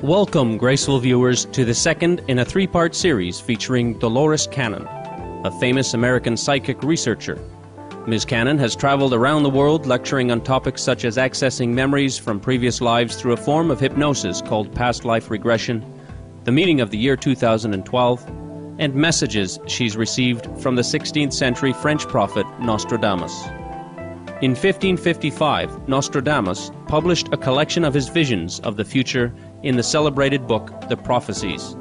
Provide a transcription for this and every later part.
Welcome, graceful viewers, to the second in a three-part series featuring Dolores Cannon, a famous American psychic researcher. Ms. Cannon has traveled around the world lecturing on topics such as accessing memories from previous lives through a form of hypnosis called past life regression, the meaning of the year 2012, and messages she's received from the 16th century French prophet Nostradamus. In 1555, Nostradamus published a collection of his visions of the future in the celebrated book, The Prophecies.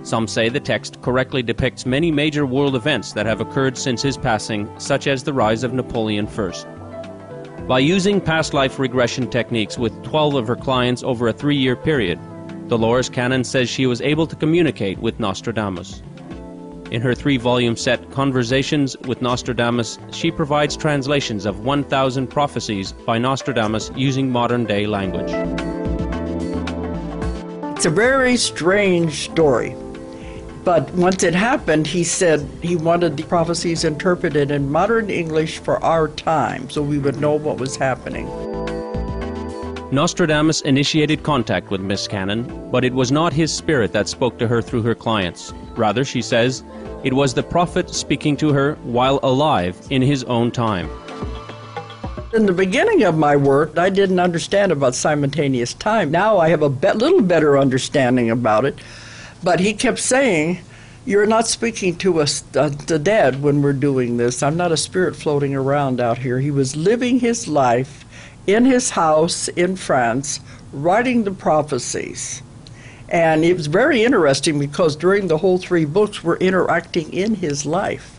Some say the text correctly depicts many major world events that have occurred since his passing, such as the rise of Napoleon I. By using past life regression techniques with 12 of her clients over a 3-year period, Dolores Cannon says she was able to communicate with Nostradamus. In her 3-volume set, Conversations with Nostradamus, she provides translations of 1,000 prophecies by Nostradamus using modern-day language. It's a very strange story, but once it happened, he said he wanted the prophecies interpreted in modern English for our time, so we would know what was happening. Nostradamus initiated contact with Miss Cannon, but it was not his spirit that spoke to her through her clients. Rather, she says, it was the prophet speaking to her while alive in his own time. In the beginning of my work, I didn't understand about simultaneous time. Now I have a little better understanding about it. But he kept saying, you're not speaking to us, the dead, when we're doing this. I'm not a spirit floating around out here. He was living his life in his house in France, writing the prophecies. And it was very interesting because during the whole 3 books, we're interacting in his life.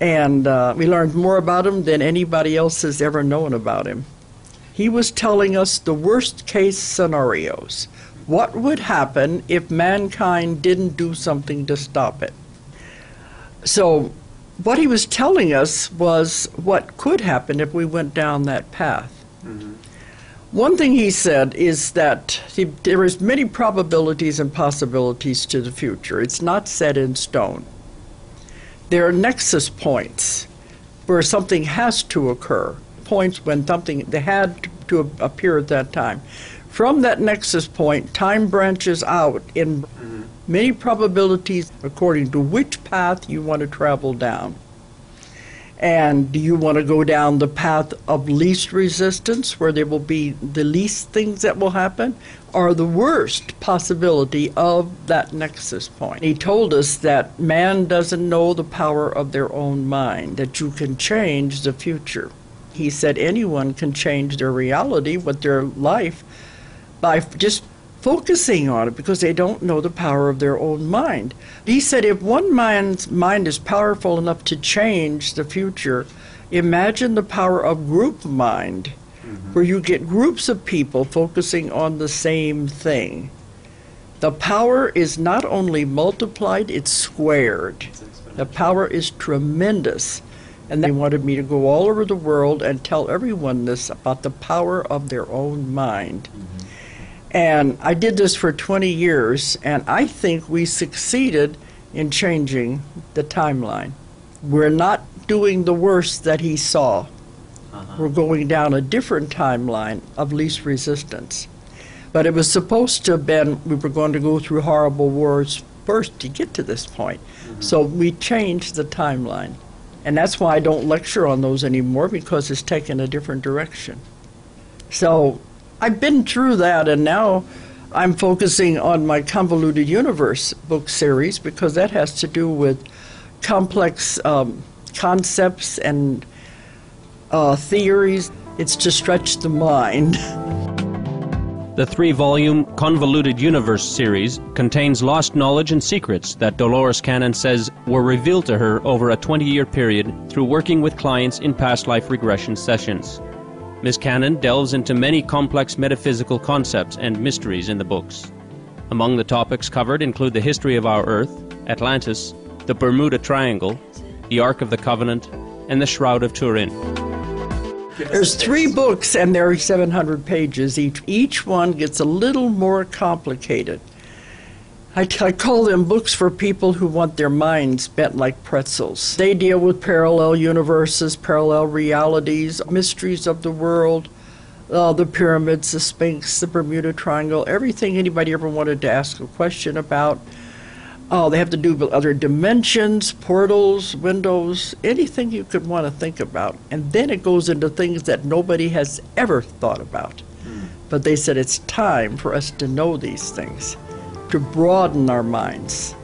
And we learned more about him than anybody else has ever known about him. He was telling us the worst case scenarios. What would happen if mankind didn't do something to stop it? So what he was telling us was what could happen if we went down that path. Mm-hmm. One thing he said is that there is many probabilities and possibilities to the future. It's not set in stone. There are nexus points where something has to occur, points when something had to appear at that time. From that nexus point, time branches out in many probabilities according to which path you want to travel down. And do you want to go down the path of least resistance, where there will be the least things that will happen, or the worst possibility of that nexus point? He told us that man doesn't know the power of their own mind, that you can change the future. He said anyone can change their reality with their life by just focusing on it, because they don't know the power of their own mind. He said if one man's mind is powerful enough to change the future, imagine the power of group mind, where you get groups of people focusing on the same thing. The power is not only multiplied, it's squared. The power is tremendous. And they wanted me to go all over the world and tell everyone this about the power of their own mind. And I did this for 20 years, and I think we succeeded in changing the timeline. We're not doing the worst that he saw. We're going down a different timeline of least resistance. But it was supposed to have been, we were going to go through horrible wars first to get to this point. So we changed the timeline. And that's why I don't lecture on those anymore, because it's taken a different direction. So I've been through that, and now I'm focusing on my Convoluted Universe book series, because that has to do with complex concepts and theories. It's to stretch the mind. The 3-volume Convoluted Universe series contains lost knowledge and secrets that Dolores Cannon says were revealed to her over a 20-year period through working with clients in past life regression sessions. Ms. Cannon delves into many complex metaphysical concepts and mysteries in the books. Among the topics covered include the history of our Earth, Atlantis, the Bermuda Triangle, the Ark of the Covenant, and the Shroud of Turin. There's 3 books, and there are 700 pages each. Each one gets a little more complicated. I call them books for people who want their minds bent like pretzels. They deal with parallel universes, parallel realities, mysteries of the world, The pyramids, the Sphinx, the Bermuda Triangle, everything anybody ever wanted to ask a question about. They have to do with other dimensions, portals, windows, anything you could want to think about. And then it goes into things that nobody has ever thought about. But they said it's time for us to know these things, to broaden our minds.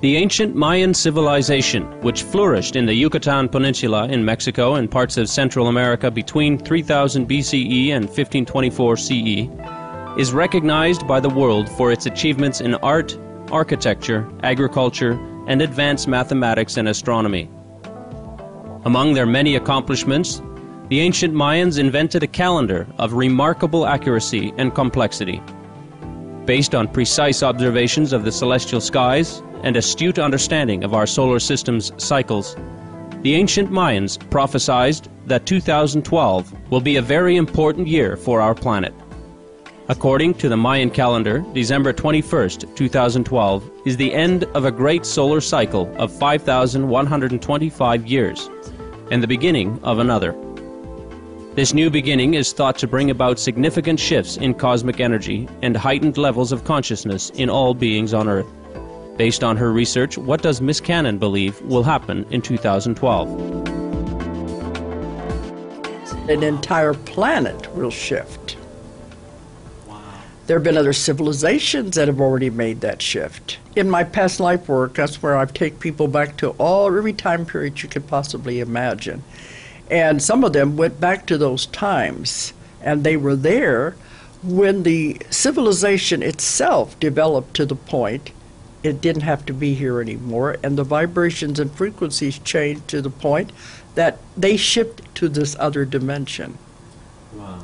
The ancient Mayan civilization, which flourished in the Yucatan Peninsula in Mexico and parts of Central America between 3000 BCE and 1524 CE, is recognized by the world for its achievements in art, architecture, agriculture, and advanced mathematics and astronomy. Among their many accomplishments, the ancient Mayans invented a calendar of remarkable accuracy and complexity. Based on precise observations of the celestial skies and astute understanding of our solar system's cycles, the ancient Mayans prophesied that 2012 will be a very important year for our planet. According to the Mayan calendar, December 21st, 2012 is the end of a great solar cycle of 5,125 years and the beginning of another. This new beginning is thought to bring about significant shifts in cosmic energy and heightened levels of consciousness in all beings on Earth. Based on her research, what does Ms. Cannon believe will happen in 2012? An entire planet will shift. There have been other civilizations that have already made that shift. In my past life work, that's where I've taken people back to every time period you could possibly imagine. And some of them went back to those times, and they were there when the civilization itself developed to the point it didn't have to be here anymore, and the vibrations and frequencies changed to the point that they shifted to this other dimension. Wow.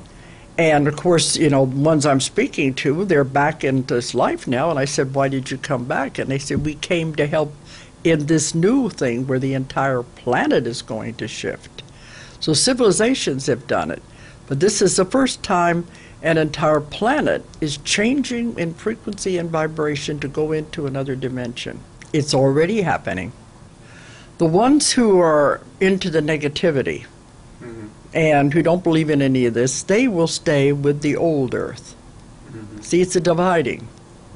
And of course, the ones I'm speaking to, they're back in this life now, and I said, why did you come back? And they said, we came to help in this new thing where the entire planet is going to shift. So civilizations have done it, but this is the first time an entire planet is changing in frequency and vibration to go into another dimension. It's already happening. The ones who are into the negativity and who don't believe in any of this, they will stay with the old earth. See, it's a dividing.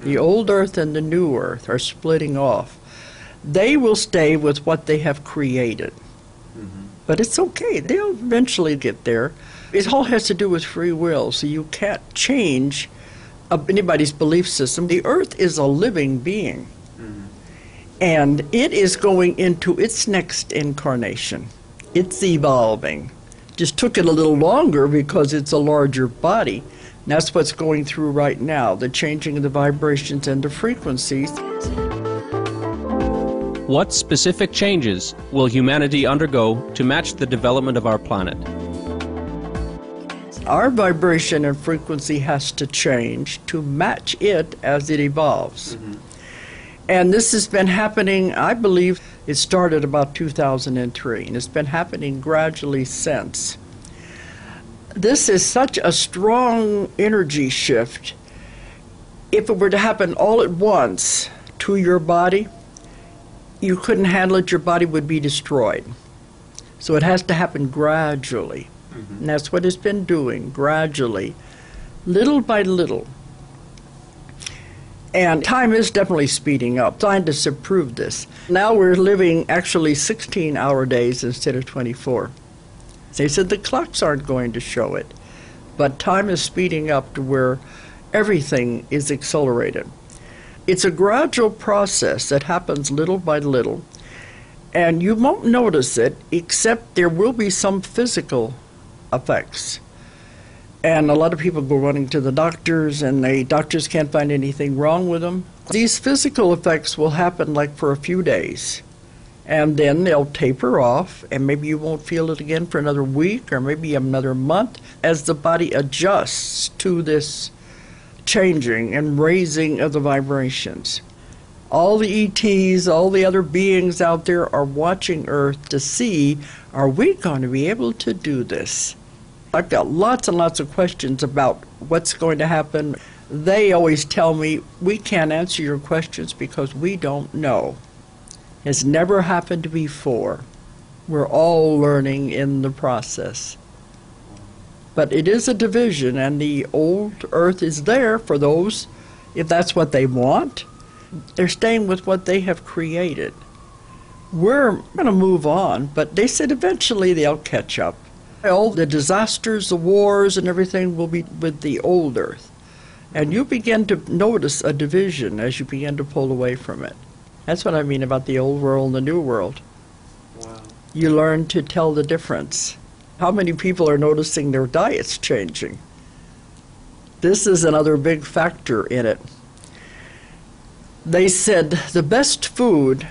The old earth and the new earth are splitting off. They will stay with what they have created. But it's okay. They'll eventually get there. It all has to do with free will, so you can't change anybody's belief system. The earth is a living being, and it is going into its next incarnation. It's evolving. Just took it a little longer because it's a larger body. And that's what's going through right now, the changing of the vibrations and the frequencies. What specific changes will humanity undergo to match the development of our planet? Our vibration and frequency has to change to match it as it evolves. And this has been happening, I believe it started about 2003, and it's been happening gradually since. This is such a strong energy shift. If it were to happen all at once to your body, you couldn't handle it, your body would be destroyed. So it has to happen gradually. And that's what it's been doing, gradually, little by little. And time is definitely speeding up. Scientists have proved this. Now we're living actually 16-hour days instead of 24. They said the clocks aren't going to show it, but time is speeding up to where everything is accelerated. It's a gradual process that happens little by little, and you won't notice it except there will be some physical effects. And a lot of people go running to the doctors, and the doctors can't find anything wrong with them. These physical effects will happen like for a few days, and then they'll taper off, and maybe you won't feel it again for another week or maybe another month as the body adjusts to this changing and raising of the vibrations. All the ETs, all the other beings out there are watching Earth to see, are we going to be able to do this? I've got lots and lots of questions about what's going to happen. They always tell me, we can't answer your questions because we don't know. It's never happened before. We're all learning in the process. But it is a division, and the old earth is there for those, if that's what they want. They're staying with what they have created. We're going to move on, but they said eventually they'll catch up. All the disasters, the wars, and everything will be with the old earth. And you begin to notice a division as you begin to pull away from it. That's what I mean about the old world and the new world. Wow. You learn to tell the difference. How many people are noticing their diets changing? This is another big factor in it. They said the best food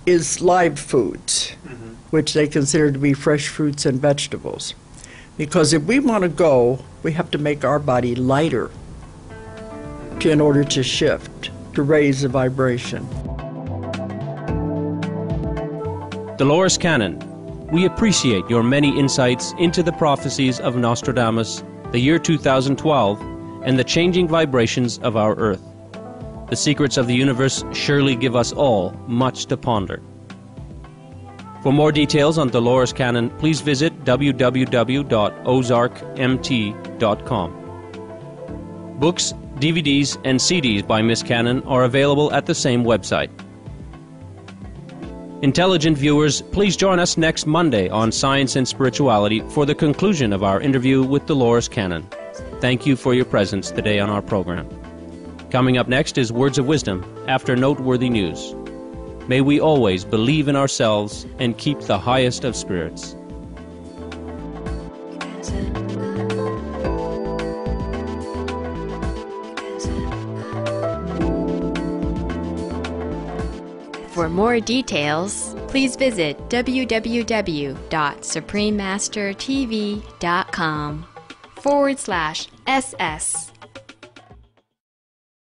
is live foods, which they consider to be fresh fruits and vegetables. Because if we want to go, we have to make our body lighter in order to shift, to raise the vibration. Dolores Cannon, we appreciate your many insights into the prophecies of Nostradamus, the year 2012, and the changing vibrations of our Earth. The secrets of the universe surely give us all much to ponder. For more details on Dolores Cannon, please visit www.ozarkmt.com. Books, DVDs, and CDs by Miss Cannon are available at the same website. Intelligent viewers, please join us next Monday on Science and Spirituality for the conclusion of our interview with Dolores Cannon. Thank you for your presence today on our program. Coming up next is Words of Wisdom after noteworthy news. May we always believe in ourselves and keep the highest of spirits. For more details, please visit www.suprememastertv.com/SS